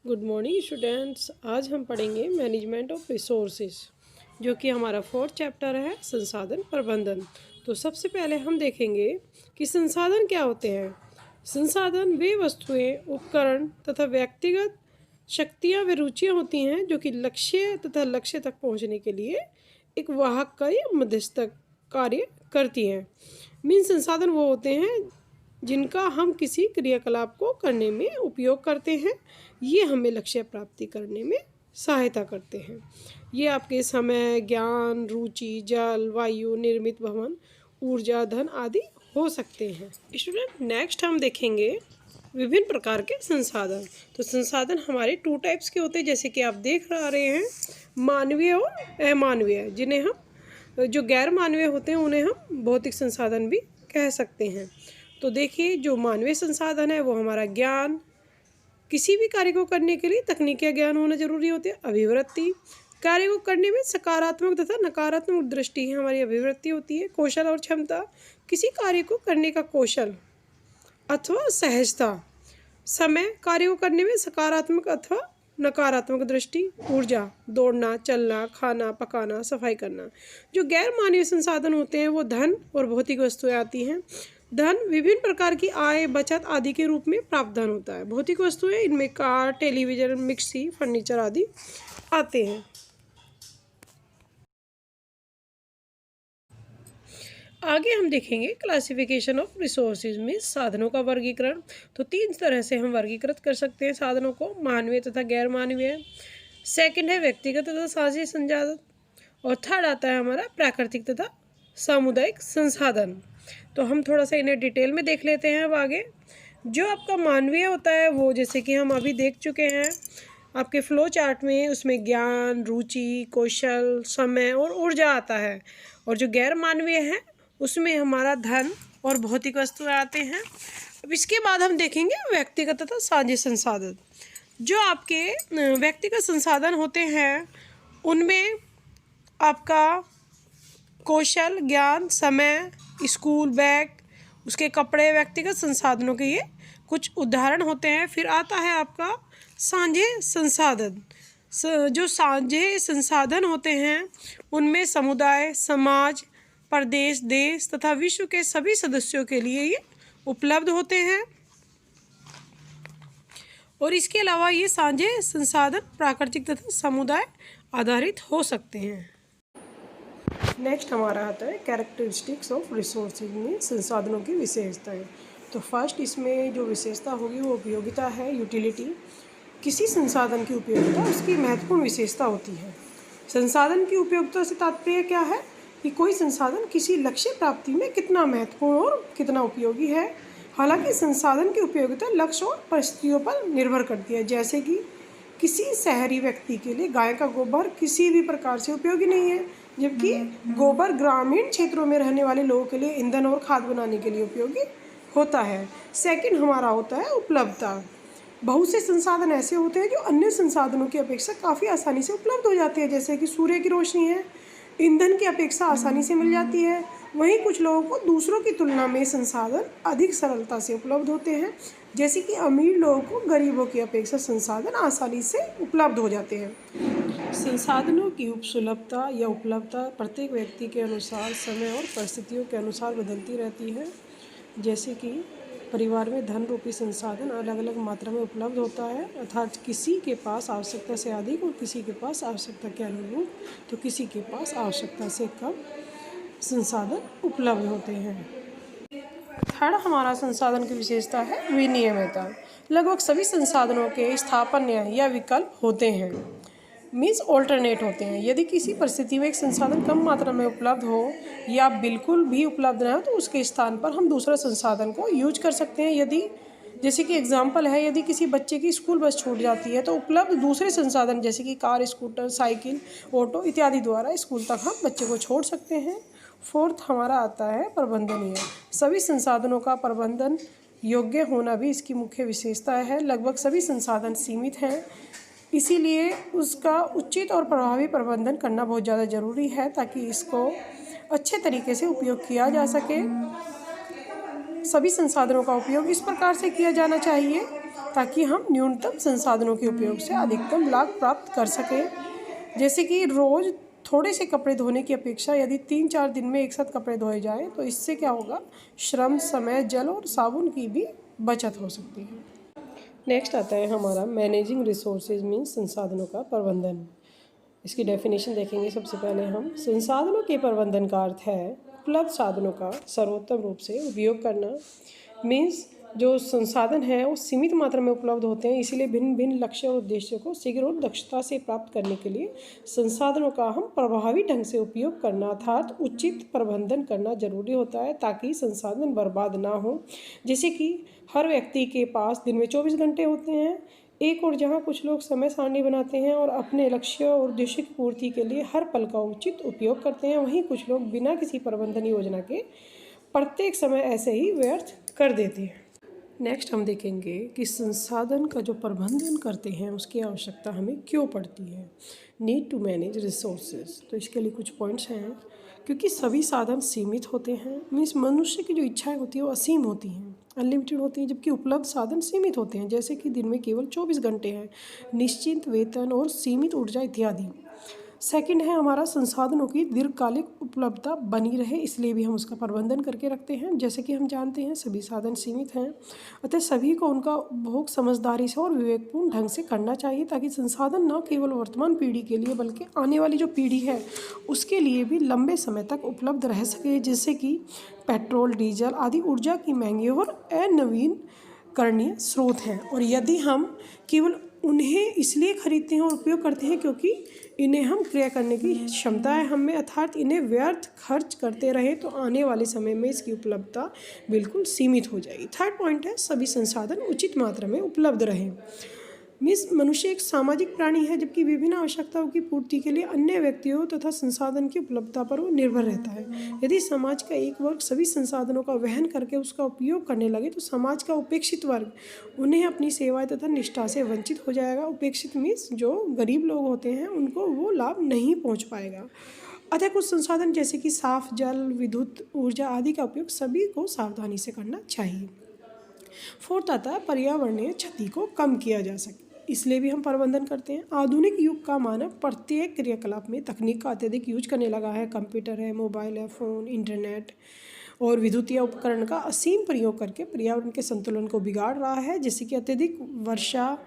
Good morning students. आज हम पढ़ेंगे मैनेजमेंट ऑफ रिसोर्सेज, जो कि हमारा 4th चैप्टर है, संसाधन प्रबंधन। तो सबसे पहले हम देखेंगे कि संसाधन क्या होते हैं। संसाधन वे वस्तुएं, उपकरण तथा व्यक्तिगत शक्तियां व रुचियां होती हैं जो कि लक्ष्य तथा लक्ष्य तक पहुंचने के लिए एक वाहक का या मध्यस्थक कार्य करती हैं। मीन संसाधन वो होते हैं जिनका हम किसी क्रियाकलाप को करने में उपयोग करते हैं। ये हमें लक्ष्य प्राप्ति करने में सहायता करते हैं। ये आपके समय, ज्ञान, रुचि, जल, वायु, निर्मित भवन, ऊर्जा, धन आदि हो सकते हैं। स्टूडेंट, नेक्स्ट हम देखेंगे विभिन्न प्रकार के संसाधन। तो संसाधन हमारे 2 टाइप्स के होते हैं, जैसे कि आप देख रहे हैं, मानवीय और अमानवीय। जिन्हें हम जो गैर मानवीय होते हैं उन्हें हम भौतिक संसाधन भी कह सकते हैं। तो देखिए, जो मानवीय संसाधन है वो हमारा ज्ञान, किसी भी कार्य को करने के लिए तकनीकी ज्ञान होना जरूरी होती है। अभिवृत्ति, कार्य को करने में सकारात्मक तथा नकारात्मक दृष्टि है हमारी अभिवृत्ति होती है। कौशल और क्षमता, किसी कार्य को करने का कौशल अथवा सहजता। समय, कार्य को करने में सकारात्मक अथवा नकारात्मक दृष्टि। ऊर्जा, दौड़ना, चलना, खाना पकाना, सफाई करना। जो गैर मानवीय संसाधन होते हैं वो धन और भौतिक वस्तुएं आती हैं। धन विभिन्न प्रकार की आय, बचत आदि के रूप में प्राप्त धन होता है। भौतिक वस्तुएं, इनमें कार, टेलीविजन, मिक्सी, फर्नीचर आदि आते हैं। आगे हम देखेंगे क्लासिफिकेशन ऑफ रिसोर्सेज में साधनों का वर्गीकरण। तो 3 तरह से हम वर्गीकृत कर सकते हैं साधनों को, मानवीय तथा गैर मानवीय। सेकंड है व्यक्तिगत तथा साझी संसाधन, और थर्ड आता है हमारा प्राकृतिक तथा सामुदायिक संसाधन। तो हम थोड़ा सा इन्हें डिटेल में देख लेते हैं अब आगे। जो आपका मानवीय होता है वो, जैसे कि हम अभी देख चुके हैं आपके फ्लो चार्ट में, उसमें ज्ञान, रुचि, कौशल, समय और ऊर्जा आता है। और जो गैर मानवीय है उसमें हमारा धन और भौतिक वस्तुएं आते हैं। अब इसके बाद हम देखेंगे व्यक्तिगत तथा साझी संसाधन। जो आपके व्यक्तिगत संसाधन होते हैं उनमें आपका कौशल, ज्ञान, समय, स्कूल बैग, उसके कपड़े, व्यक्तिगत संसाधनों के ये कुछ उदाहरण होते हैं। फिर आता है आपका साझे संसाधन। जो साझे संसाधन होते हैं उनमें समुदाय, समाज, प्रदेश, देश तथा विश्व के सभी सदस्यों के लिए ये उपलब्ध होते हैं। और इसके अलावा ये साझे संसाधन प्राकृतिक तथा समुदाय आधारित हो सकते हैं। नेक्स्ट हमारा आता है कैरेक्टरिस्टिक्स ऑफ रिसोर्सेज में संसाधनों की विशेषताएं। तो फर्स्ट इसमें जो विशेषता होगी वो उपयोगिता है, यूटिलिटी। किसी संसाधन की उपयोगिता उसकी महत्वपूर्ण विशेषता होती है। संसाधन की उपयोगिता से तात्पर्य क्या है कि कोई संसाधन किसी लक्ष्य प्राप्ति में कितना महत्वपूर्ण और कितना उपयोगी है। हालांकि संसाधन की उपयोगिता लक्ष्य और परिस्थितियों पर निर्भर करती है। जैसे कि किसी शहरी व्यक्ति के लिए गाय का गोबर किसी भी प्रकार से उपयोगी नहीं है, जबकि गोबर ग्रामीण क्षेत्रों में रहने वाले लोगों के लिए ईंधन और खाद बनाने के लिए उपयोगी होता है। सेकंड हमारा होता है उपलब्धता। बहुत से संसाधन ऐसे होते हैं जो अन्य संसाधनों की अपेक्षा काफ़ी आसानी से उपलब्ध हो जाते हैं। जैसे कि सूर्य की रोशनी है, ईंधन की अपेक्षा आसानी से मिल जाती है। वहीं कुछ लोगों को दूसरों की तुलना में संसाधन अधिक सरलता से उपलब्ध होते हैं। जैसे कि अमीर लोगों को गरीबों की अपेक्षा संसाधन आसानी से उपलब्ध हो जाते हैं। संसाधनों की सुलभता या उपलब्धता प्रत्येक व्यक्ति के अनुसार, समय और परिस्थितियों के अनुसार बदलती रहती है। जैसे कि परिवार में धन रूपी संसाधन अलग अलग मात्रा में उपलब्ध होता है, अर्थात किसी के पास आवश्यकता से अधिक और किसी के पास आवश्यकता के अनुरूप, तो किसी के पास आवश्यकता से कम संसाधन उपलब्ध होते हैं। थर्ड हमारा संसाधन की विशेषता है विनियमितता। लगभग सभी संसाधनों के स्थापन्य या विकल्प होते हैं, मीन्स ऑल्टरनेट होते हैं। यदि किसी परिस्थिति में एक संसाधन कम मात्रा में उपलब्ध हो या बिल्कुल भी उपलब्ध ना हो तो उसके स्थान पर हम दूसरा संसाधन को यूज कर सकते हैं। यदि, जैसे कि एग्जांपल है, यदि किसी बच्चे की स्कूल बस छूट जाती है तो उपलब्ध दूसरे संसाधन जैसे कि कार, स्कूटर, साइकिल, ऑटो इत्यादि द्वारा स्कूल तक हम बच्चे को छोड़ सकते हैं। फोर्थ हमारा आता है प्रबंधनीय। सभी संसाधनों का प्रबंधन योग्य होना भी इसकी मुख्य विशेषता है। लगभग सभी संसाधन सीमित हैं, इसीलिए उसका उचित और प्रभावी प्रबंधन करना बहुत ज़्यादा ज़रूरी है ताकि इसको अच्छे तरीके से उपयोग किया जा सके। सभी संसाधनों का उपयोग इस प्रकार से किया जाना चाहिए ताकि हम न्यूनतम संसाधनों के उपयोग से अधिकतम लाभ प्राप्त कर सकें। जैसे कि रोज़ थोड़े से कपड़े धोने की अपेक्षा यदि 3-4 दिन में एक साथ कपड़े धोए जाएँ तो इससे क्या होगा, श्रम, समय, जल और साबुन की भी बचत हो सकती है। नेक्स्ट आता है हमारा मैनेजिंग रिसोर्सेज मीन्स संसाधनों का प्रबंधन। इसकी डेफिनेशन देखेंगे। सबसे पहले हम संसाधनों के प्रबंधन का अर्थ है उपलब्ध साधनों का सर्वोत्तम रूप से उपयोग करना। मीन्स जो संसाधन है वो सीमित मात्रा में उपलब्ध होते हैं, इसीलिए भिन्न भिन्न लक्ष्य और उद्देश्यों को शीघ्र और दक्षता से प्राप्त करने के लिए संसाधनों का हम प्रभावी ढंग से उपयोग करना अर्थात उचित प्रबंधन करना जरूरी होता है ताकि संसाधन बर्बाद ना हो। जैसे कि हर व्यक्ति के पास दिन में 24 घंटे होते हैं, एक और जहाँ कुछ लोग समय सारणी बनाते हैं और अपने लक्ष्य और उद्देश्य की पूर्ति के लिए हर पल का उचित उपयोग करते हैं, वहीं कुछ लोग बिना किसी प्रबंधन योजना के प्रत्येक समय ऐसे ही व्यर्थ कर देते हैं। नेक्स्ट हम देखेंगे कि संसाधन का जो प्रबंधन करते हैं उसकी आवश्यकता हमें क्यों पड़ती है। नीड टू मैनेज रिसोर्सेज, तो इसके लिए कुछ पॉइंट्स हैं। क्योंकि सभी साधन सीमित होते हैं, मीन्स मनुष्य की जो इच्छाएं होती है वो असीम होती हैं, अनलिमिटेड होती हैं, जबकि उपलब्ध साधन सीमित होते हैं। जैसे कि दिन में केवल 24 घंटे हैं, निश्चित वेतन और सीमित ऊर्जा इत्यादि। सेकंड है हमारा संसाधनों की दीर्घकालिक उपलब्धता बनी रहे, इसलिए भी हम उसका प्रबंधन करके रखते हैं। जैसे कि हम जानते हैं सभी साधन सीमित हैं, अतः सभी को उनका उपभोग समझदारी से और विवेकपूर्ण ढंग से करना चाहिए ताकि संसाधन न केवल वर्तमान पीढ़ी के लिए बल्कि आने वाली जो पीढ़ी है उसके लिए भी लंबे समय तक उपलब्ध रह सके। जैसे कि पेट्रोल, डीजल आदि ऊर्जा की महंगी और अनवीनकरणीय स्रोत हैं, और यदि हम केवल उन्हें इसलिए खरीदते हैं और उपयोग करते हैं क्योंकि इन्हें हम क्रिया करने की क्षमता है हमें, अर्थात इन्हें व्यर्थ खर्च करते रहे तो आने वाले समय में इसकी उपलब्धता बिल्कुल सीमित हो जाएगी। थर्ड पॉइंट है सभी संसाधन उचित मात्रा में उपलब्ध रहें। मीन्स मनुष्य एक सामाजिक प्राणी है, जबकि विभिन्न आवश्यकताओं की पूर्ति के लिए अन्य व्यक्तियों तथा संसाधन की उपलब्धता पर वो निर्भर रहता है। यदि समाज का एक वर्ग सभी संसाधनों का वहन करके उसका उपयोग करने लगे तो समाज का उपेक्षित वर्ग उन्हें अपनी सेवाएं तथा निष्ठा से वंचित हो जाएगा। उपेक्षित मीन्स जो गरीब लोग होते हैं उनको वो लाभ नहीं पहुँच पाएगा। अतः कुछ संसाधन जैसे कि साफ जल, विद्युत ऊर्जा आदि का उपयोग सभी को सावधानी से करना चाहिए। फोर्थ आता है पर्यावरणीय क्षति को कम किया जा सके, इसलिए भी हम प्रबंधन करते हैं। आधुनिक युग का मानव प्रत्येक क्रियाकलाप में तकनीक का अत्यधिक यूज करने लगा है। कंप्यूटर है, मोबाइल है, फ़ोन, इंटरनेट और विद्युतीय उपकरण का असीम प्रयोग करके पर्यावरण के संतुलन को बिगाड़ रहा है। जैसे कि अत्यधिक वर्षा,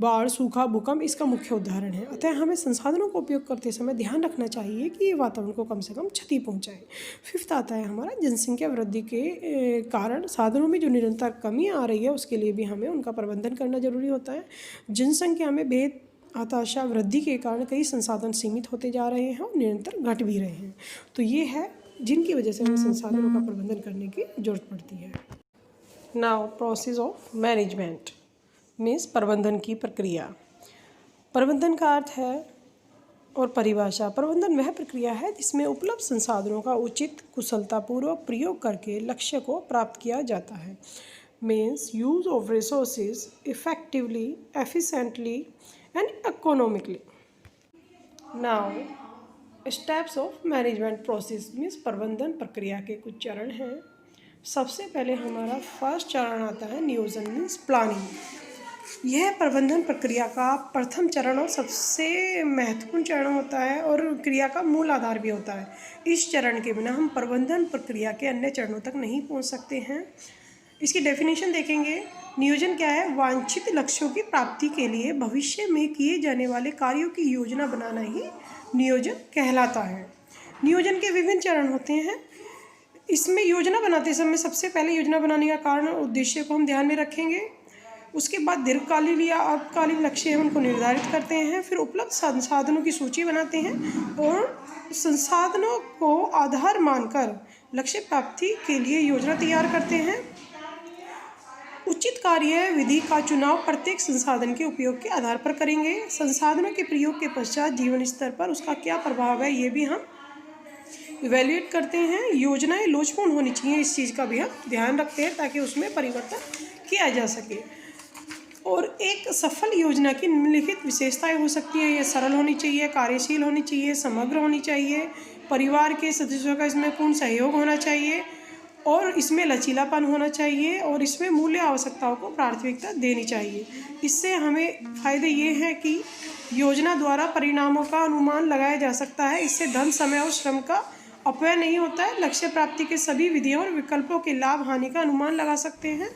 बाढ़, सूखा, भूकंप इसका मुख्य उदाहरण है। अतः हमें संसाधनों का उपयोग करते समय ध्यान रखना चाहिए कि ये वातावरण को कम से कम क्षति पहुंचाए। फिफ्थ आता है हमारा जनसंख्या वृद्धि के कारण साधनों में जो निरंतर कमी आ रही है उसके लिए भी हमें उनका प्रबंधन करना जरूरी होता है। जनसंख्या में बेतहाशा वृद्धि के कारण कई संसाधन सीमित होते जा रहे हैं और निरंतर घट भी रहे हैं। तो ये है जिनकी वजह से हमें संसाधनों का प्रबंधन करने की जरूरत पड़ती है। Now process of management means प्रबंधन की प्रक्रिया। प्रबंधन का अर्थ है और परिभाषा। प्रबंधन वह प्रक्रिया है जिसमें उपलब्ध संसाधनों का उचित कुशलतापूर्वक प्रयोग करके लक्ष्य को प्राप्त किया जाता है। Means use of resources effectively, efficiently and economically. Now steps of management process means प्रबंधन प्रक्रिया के कुछ चरण हैं। सबसे पहले हमारा फर्स्ट चरण आता है नियोजन मीन्स प्लानिंग। यह प्रबंधन प्रक्रिया का प्रथम चरण और सबसे महत्वपूर्ण चरण होता है और क्रिया का मूल आधार भी होता है। इस चरण के बिना हम प्रबंधन प्रक्रिया के अन्य चरणों तक नहीं पहुंच सकते हैं। इसकी डेफिनेशन देखेंगे। नियोजन क्या है? वांछित लक्ष्यों की प्राप्ति के लिए भविष्य में किए जाने वाले कार्यों की योजना बनाना ही नियोजन कहलाता है। नियोजन के विभिन्न चरण होते हैं। इसमें योजना बनाते समय सबसे पहले योजना बनाने का कारण और उद्देश्य को हम ध्यान में रखेंगे। उसके बाद दीर्घकालीन या अल्पकालीन लक्ष्य हैं उनको निर्धारित करते हैं। फिर उपलब्ध संसाधनों की सूची बनाते हैं और संसाधनों को आधार मानकर लक्ष्य प्राप्ति के लिए योजना तैयार करते हैं। उचित कार्य विधि का चुनाव प्रत्येक संसाधन के उपयोग के आधार पर करेंगे। संसाधनों के प्रयोग के पश्चात जीवन स्तर पर उसका क्या प्रभाव है ये भी हम इवेल्युएट करते हैं। योजनाएं लोचपूर्ण होनी चाहिए, इस चीज़ का भी हम ध्यान रखते हैं ताकि उसमें परिवर्तन किया जा सके। और एक सफल योजना की निम्नलिखित विशेषताएं हो सकती है। यह सरल होनी चाहिए, कार्यशील होनी चाहिए, समग्र होनी चाहिए, परिवार के सदस्यों का इसमें पूर्ण सहयोग होना चाहिए और इसमें लचीलापन होना चाहिए और इसमें मूल्य आवश्यकताओं को प्राथमिकता देनी चाहिए। इससे हमें फ़ायदे ये हैं कि योजना द्वारा परिणामों का अनुमान लगाया जा सकता है। इससे धन, समय और श्रम का अपव्यय नहीं होता है। लक्ष्य प्राप्ति के सभी विधियों और विकल्पों के लाभ हानि का अनुमान लगा सकते हैं।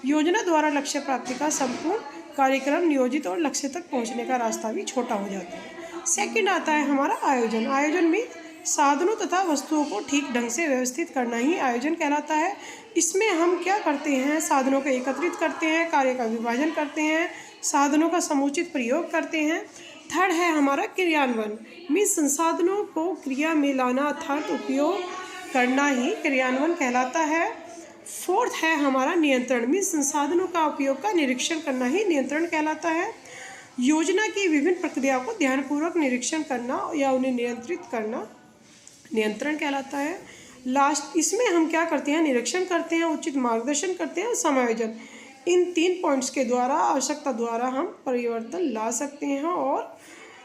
योजना द्वारा लक्ष्य प्राप्ति का संपूर्ण कार्यक्रम नियोजित और लक्ष्य तक पहुंचने का रास्ता भी छोटा हो जाता है। सेकंड आता है हमारा आयोजन। आयोजन में साधनों तथा वस्तुओं को ठीक ढंग से व्यवस्थित करना ही आयोजन कहलाता है। इसमें हम क्या करते हैं, साधनों को एकत्रित करते हैं, कार्य का विभाजन करते हैं, साधनों का समुचित प्रयोग करते हैं। थर्ड है हमारा क्रियान्वयन। मीन्स संसाधनों को क्रिया में लाना अर्थात उपयोग करना ही क्रियान्वयन कहलाता है। फोर्थ है हमारा नियंत्रण। मीन्स संसाधनों का उपयोग का निरीक्षण करना ही नियंत्रण कहलाता है। योजना की विभिन्न प्रक्रियाओं को ध्यानपूर्वक निरीक्षण करना या उन्हें नियंत्रित करना नियंत्रण कहलाता है। लास्ट इसमें हम क्या करते हैं, निरीक्षण करते हैं, उचित मार्गदर्शन करते हैं और समायोजन। इन 3 पॉइंट्स के द्वारा आवश्यकता द्वारा हम परिवर्तन ला सकते हैं और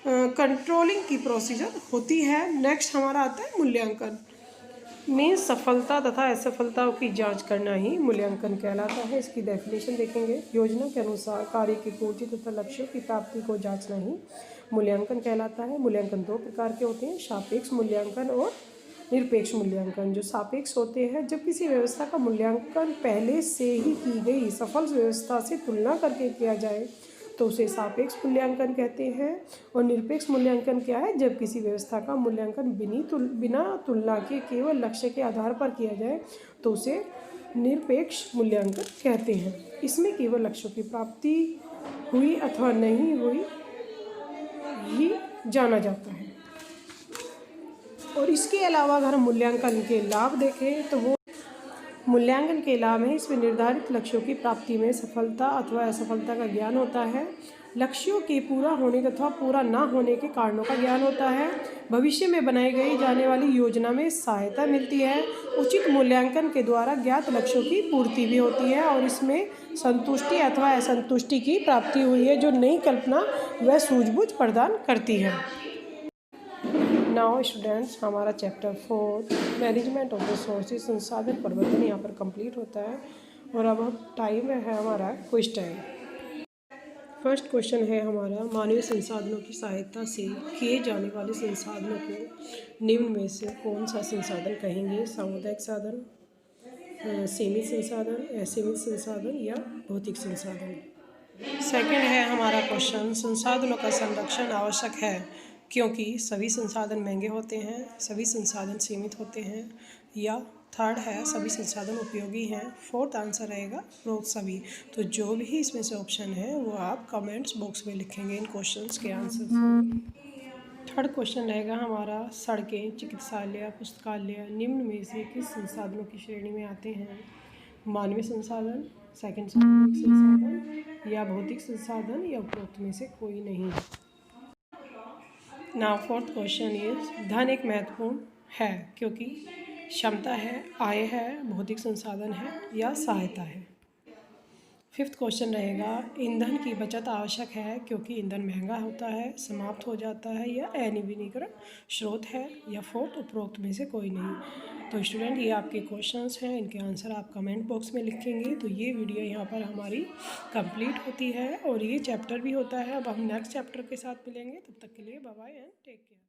कंट्रोलिंग की प्रोसीजर होती है। नेक्स्ट हमारा आता है मूल्यांकन। मीन्स सफलता तथा असफलताओं की जांच करना ही मूल्यांकन कहलाता है। इसकी डेफिनेशन देखेंगे। योजना के अनुसार कार्य की पूर्ति तथा लक्ष्यों की प्राप्ति को जांचना ही मूल्यांकन कहलाता है। मूल्यांकन 2 प्रकार के होते हैं, सापेक्ष मूल्यांकन और निरपेक्ष मूल्यांकन। जो सापेक्ष होते हैं, जब किसी व्यवस्था का मूल्यांकन पहले से ही की गई सफल व्यवस्था से तुलना करके किया जाए तो उसे सापेक्ष मूल्यांकन कहते हैं। और निरपेक्ष मूल्यांकन क्या है, जब किसी व्यवस्था का मूल्यांकन बिना तुलना के केवल लक्ष्य के आधार पर किया जाए तो उसे निरपेक्ष मूल्यांकन कहते हैं। इसमें केवल लक्ष्यों की प्राप्ति हुई अथवा नहीं हुई ही जाना जाता है। और इसके अलावा अगर हम मूल्यांकन के लाभ देखें तो वो मूल्यांकन के लाभ हैं। इसमें निर्धारित लक्ष्यों की प्राप्ति में सफलता अथवा असफलता का ज्ञान होता है। लक्ष्यों के पूरा होने तथा पूरा ना होने के कारणों का ज्ञान होता है। भविष्य में बनाई गई जाने वाली योजना में सहायता मिलती है। उचित मूल्यांकन के द्वारा ज्ञात लक्ष्यों की पूर्ति भी होती है और इसमें संतुष्टि अथवा असंतुष्टि की प्राप्ति हुई है, जो नई कल्पना व सूझबूझ प्रदान करती है। नाउ स्टूडेंट्स, हमारा चैप्टर 4 मैनेजमेंट ऑफ रिसोर्सेज संसाधन प्रबंधन यहाँ पर कंप्लीट होता है। और अब टाइम है हमारा क्विज टाइम। फर्स्ट क्वेश्चन है हमारा, मानवीय संसाधनों की सहायता से किए जाने वाले संसाधनों को निम्न में से कौन सा संसाधन कहेंगे? सामुदायिक साधन, सीमित संसाधन, असीमित संसाधन या भौतिक संसाधन। सेकंड है हमारा क्वेश्चन, संसाधनों का संरक्षण आवश्यक है क्योंकि सभी संसाधन महंगे होते हैं, सभी संसाधन सीमित होते हैं। या थर्ड है सभी संसाधन उपयोगी हैं। फोर्थ आंसर रहेगा उपरोक्त सभी। तो जो भी इसमें से ऑप्शन है वो आप कमेंट्स बॉक्स में लिखेंगे इन क्वेश्चंस के आंसर। थर्ड क्वेश्चन रहेगा हमारा, सड़कें, चिकित्सालय, पुस्तकालय निम्न में से किस संसाधनों की श्रेणी में आते हैं? मानवीय संसाधन, सेकंड सामुदायिक संसाधन या भौतिक संसाधन या उपरोक्त में से कोई नहीं। नाउ फोर्थ क्वेश्चन ये, धन एक महत्वपूर्ण है क्योंकि क्षमता है, आय है, भौतिक संसाधन है या सहायता है। फिफ्थ क्वेश्चन रहेगा, ईंधन की बचत आवश्यक है क्योंकि ईंधन महंगा होता है, समाप्त हो जाता है या अनवीनीकरण स्रोत है। या फोर्थ उपरोक्त में से कोई नहीं। तो स्टूडेंट ये आपके क्वेश्चंस हैं, इनके आंसर आप कमेंट बॉक्स में लिखेंगे। तो ये वीडियो यहाँ पर हमारी कंप्लीट होती है और ये चैप्टर भी होता है। अब हम नेक्स्ट चैप्टर के साथ मिलेंगे, तब तक के लिए bye bye and take care.